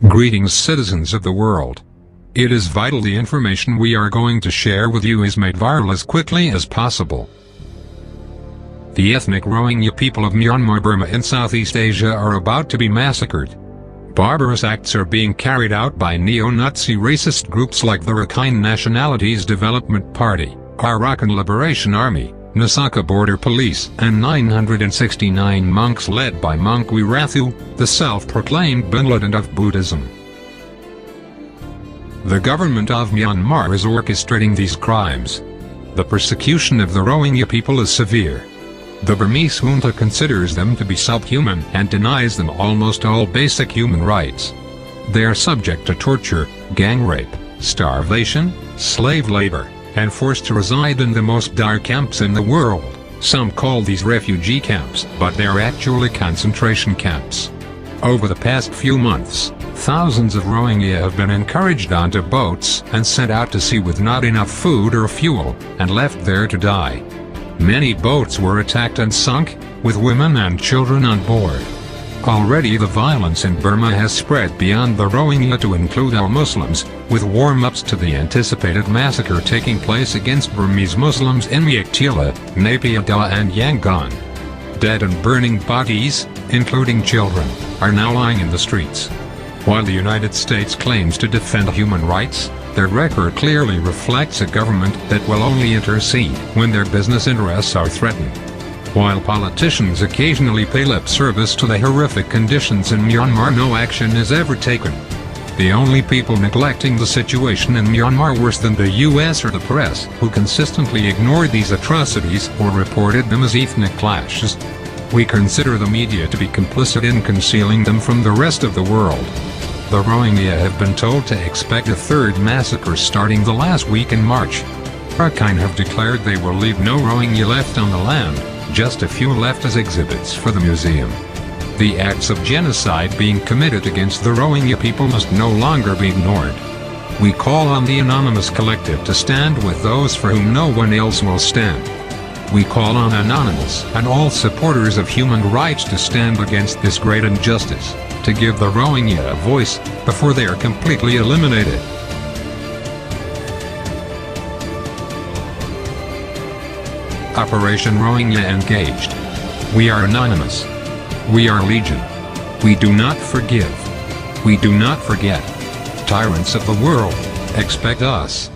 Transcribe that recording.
Greetings, citizens of the world. It is vital the information we are going to share with you is made viral as quickly as possible. The ethnic Rohingya people of Myanmar, Burma in Southeast Asia are about to be massacred. Barbarous acts are being carried out by neo-Nazi racist groups like the Rakhine Nationalities Development Party, Arakan Liberation Army, Nasaka Border Police, and 969 monks led by Monk Wirathu, the self-proclaimed Bin Laden of Buddhism. The government of Myanmar is orchestrating these crimes. The persecution of the Rohingya people is severe. The Burmese junta considers them to be subhuman and denies them almost all basic human rights. They are subject to torture, gang rape, starvation, slave labor, and forced to reside in the most dire camps in the world. Some call these refugee camps, but they are actually concentration camps. Over the past few months, thousands of Rohingya have been encouraged onto boats and sent out to sea with not enough food or fuel, and left there to die. Many boats were attacked and sunk, with women and children on board. Already the violence in Burma has spread beyond the Rohingya to include all Muslims, with warm-ups to the anticipated massacre taking place against Burmese Muslims in Myektila, Naypyidaw and Yangon. Dead and burning bodies, including children, are now lying in the streets. While the United States claims to defend human rights, their record clearly reflects a government that will only intercede when their business interests are threatened. While politicians occasionally pay lip service to the horrific conditions in Myanmar, no action is ever taken. The only people neglecting the situation in Myanmar worse than the US are the press, who consistently ignored these atrocities or reported them as ethnic clashes. We consider the media to be complicit in concealing them from the rest of the world. The Rohingya have been told to expect a third massacre starting the last week in March. Rakhine have declared they will leave no Rohingya left on the land, just a few left as exhibits for the museum. The acts of genocide being committed against the Rohingya people must no longer be ignored. We call on the Anonymous Collective to stand with those for whom no one else will stand. We call on Anonymous and all supporters of human rights to stand against this great injustice, to give the Rohingya a voice, before they are completely eliminated. Operation Rohingya engaged. We are anonymous. We are legion. We do not forgive. We do not forget. Tyrants of the world, expect us.